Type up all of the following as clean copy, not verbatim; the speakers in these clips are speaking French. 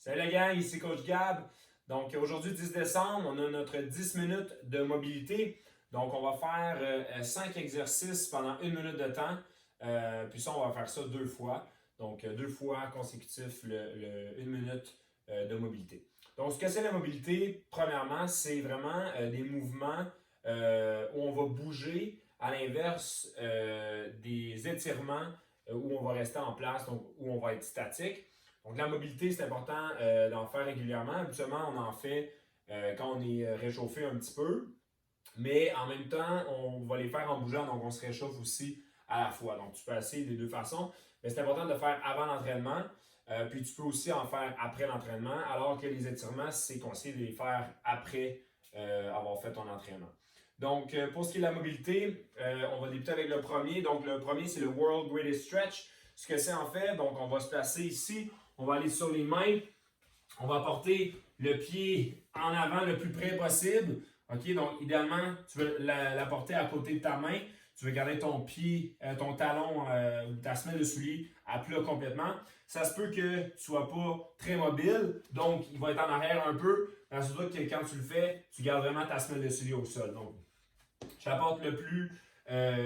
Salut la gang, ici Coach Gab. Donc aujourd'hui, 10 décembre, on a notre 10 minutes de mobilité. Donc on va faire 5 exercices pendant 1 minute de temps. Puis ça, on va faire ça 2 fois. Donc 2 fois consécutif le 1 minute de mobilité. Donc ce que c'est la mobilité, premièrement, c'est vraiment des mouvements où on va bouger à l'inverse des étirements où on va rester en place, donc où on va être statique. Donc, la mobilité, c'est important d'en faire régulièrement. Habituellement, on en fait quand on est réchauffé un petit peu, mais en même temps, on va les faire en bougeant, donc on se réchauffe aussi à la fois. Donc, tu peux essayer des deux façons, mais c'est important de le faire avant l'entraînement, puis tu peux aussi en faire après l'entraînement, alors que les étirements, c'est conseillé de les faire après avoir fait ton entraînement. Donc, pour ce qui est de la mobilité, on va débuter avec le premier. Donc, le premier, c'est le World Greatest Stretch. Ce que c'est en fait, donc on va se placer ici. On va aller sur les mains. On va porter le pied en avant le plus près possible. OK? Donc, idéalement, tu veux la porter à côté de ta main. Tu veux garder ton pied, ton talon ou ta semelle de soulier à plat complètement. Ça se peut que tu ne sois pas très mobile. Donc, il va être en arrière un peu. Assure-toi que quand tu le fais, tu gardes vraiment ta semelle de soulier au sol. Donc, je la porte le plus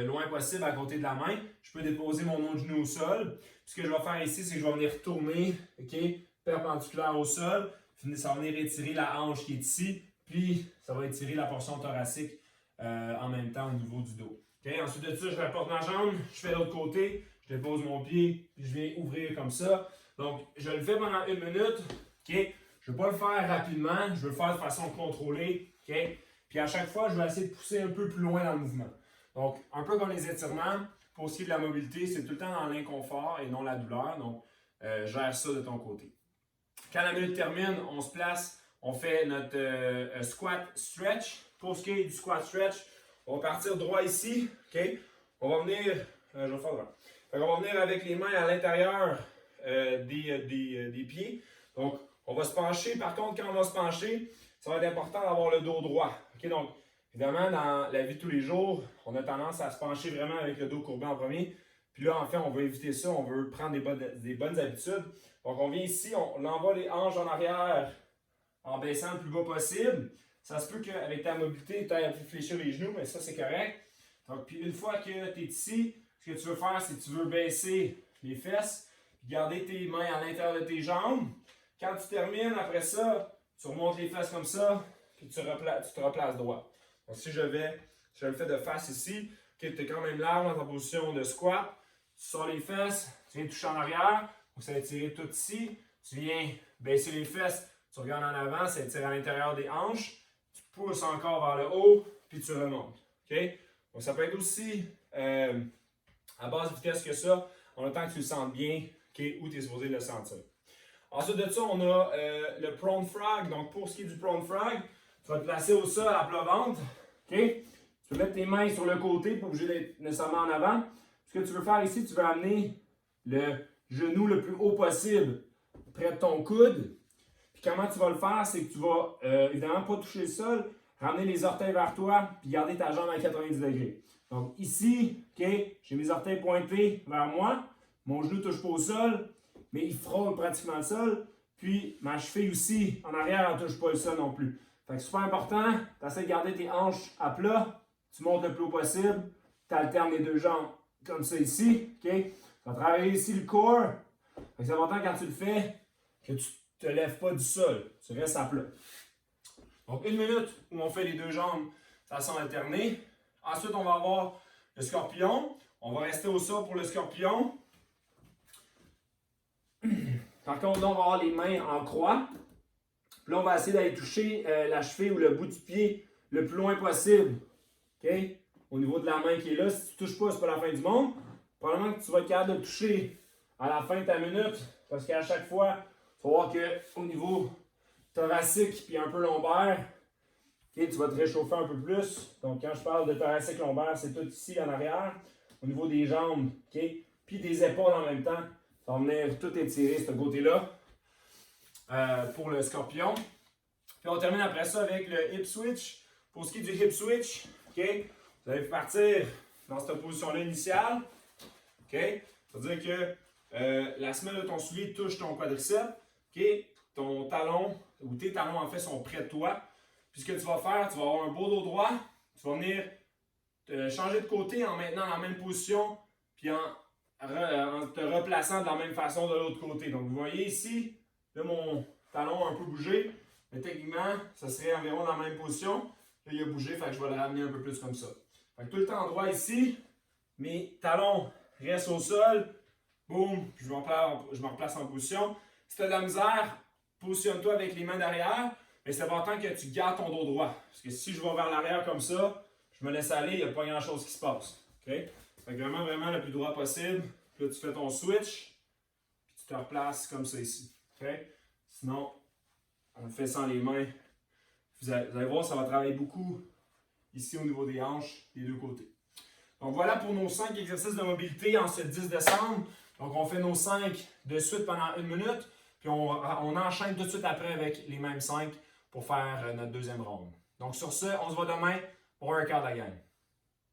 loin possible à côté de la main. Je peux déposer mon autre genou au sol. Puis ce que je vais faire ici, c'est que je vais venir tourner, OK, perpendiculaire au sol. Ça va venir étirer la hanche qui est ici. Puis ça va étirer la portion thoracique en même temps au niveau du dos. Okay? Ensuite de ça, je rapporte ma jambe, je fais l'autre côté, je dépose mon pied, puis je viens ouvrir comme ça. Donc, je le fais pendant 1 minute. Okay? Je ne vais pas le faire rapidement, je veux le faire de façon contrôlée. Okay? Puis à chaque fois, je vais essayer de pousser un peu plus loin dans le mouvement. Donc, un peu comme les étirements, pour ce qui est de la mobilité, c'est tout le temps dans l'inconfort et non la douleur. Donc, gère ça de ton côté. Quand la minute termine, on se place, on fait notre squat stretch. Pour ce qui est du squat stretch, on va partir droit ici. Okay? On va venir, je vais faire droit. On va venir avec les mains à l'intérieur des pieds. Donc, on va se pencher. Par contre, quand on va se pencher, ça va être important d'avoir le dos droit. Okay? Donc, évidemment, dans la vie de tous les jours, on a tendance à se pencher vraiment avec le dos courbé en premier. Puis là, en fait, on veut éviter ça. On veut prendre des bonnes habitudes. Donc, on vient ici, on envoie les hanches en arrière en baissant le plus bas possible. Ça se peut qu'avec ta mobilité, tu ailles à fléchir les genoux, mais ça, c'est correct. Donc, puis une fois que tu es ici, ce que tu veux faire, c'est que tu veux baisser les fesses, puis garder tes mains à l'intérieur de tes jambes. Quand tu termines, après ça, tu remontes les fesses comme ça, puis tu te replaces droit. Donc, si je le fais de face ici, okay, tu es quand même large dans ta position de squat. Tu sors les fesses, tu viens toucher en arrière, donc ça va étirer tout ici. Tu viens baisser les fesses, tu regardes en avant, ça étire à l'intérieur des hanches. Tu pousses encore vers le haut, puis tu remontes. Okay? Donc ça peut être aussi à basse vitesse que ça, en autant que tu le sentes bien, okay, où tu es supposé le sentir. Ensuite de ça, on a le prone frog. Donc pour ce qui est du prone frog, tu vas te placer au sol à plat ventre. Okay? Tu peux mettre tes mains sur le côté, pas obligé d'être nécessairement en avant. Ce que tu veux faire ici, tu veux amener le genou le plus haut possible près de ton coude. Puis comment tu vas le faire, c'est que tu vas évidemment pas toucher le sol, ramener les orteils vers toi, puis garder ta jambe à 90 degrés. Donc ici, okay, j'ai mes orteils pointés vers moi, mon genou ne touche pas au sol, mais il frôle pratiquement le sol. Puis ma cheville aussi, en arrière, elle ne touche pas le sol non plus. Fait que super important, tu essaies de garder tes hanches à plat, tu montes le plus haut possible, tu alternes les deux jambes comme ça ici. Okay? Tu vas travailler ici le corps. C'est important quand tu le fais que tu ne te lèves pas du sol, tu restes à plat. Donc 1 minute où on fait les deux jambes de façon alternée. Ensuite, on va avoir le scorpion. On va rester au sol pour le scorpion. Par contre, là, on va avoir les mains en croix. Puis là, on va essayer d'aller toucher la cheville ou le bout du pied le plus loin possible. Okay? Au niveau de la main qui est là, si tu ne touches pas, ce n'est pas la fin du monde. Probablement que tu vas être capable de le toucher à la fin de ta minute. Parce qu'à chaque fois, tu vas voir qu'au niveau thoracique et un peu lombaire, okay, tu vas te réchauffer un peu plus. Donc, quand je parle de thoracique lombaire, c'est tout ici en arrière. Au niveau des jambes, okay, puis des épaules en même temps. Ça va venir tout étirer ce côté-là pour le scorpion. Puis on termine après ça avec le hip switch. Pour ce qui est du hip switch, okay, vous allez partir dans cette position-là initiale. Okay? Ça veut dire que la semelle de ton soulier touche ton quadriceps. Okay? ton talon, ou tes talons en fait, sont près de toi. Puis ce que tu vas faire, tu vas avoir un beau dos droit, tu vas venir te changer de côté en maintenant la même position, puis en te replaçant de la même façon de l'autre côté. Donc vous voyez ici, là mon talon a un peu bougé, mais techniquement, ça serait environ dans la même position. Là, il a bougé, fait que je vais le ramener un peu plus comme ça. Fait que tout le temps droit ici, mes talons restent au sol, boum, je me replace en position. Si tu as de la misère, positionne-toi avec les mains derrière, mais c'est important que tu gardes ton dos droit. Parce que si je vais vers l'arrière comme ça, je me laisse aller, il n'y a pas grand chose qui se passe. Okay? Fait que vraiment, vraiment le plus droit possible. Puis là, tu fais ton switch, puis tu te replaces comme ça ici. Okay? Sinon, on le fait sans les mains. Vous allez voir, ça va travailler beaucoup ici au niveau des hanches, des deux côtés. Donc voilà pour nos 5 exercices de mobilité en ce 10 décembre. Donc on fait nos 5 de suite pendant 1 minute, puis on enchaîne tout de suite après avec les mêmes 5 pour faire notre deuxième ronde. Donc sur ce, on se voit demain pour un quart de la gang.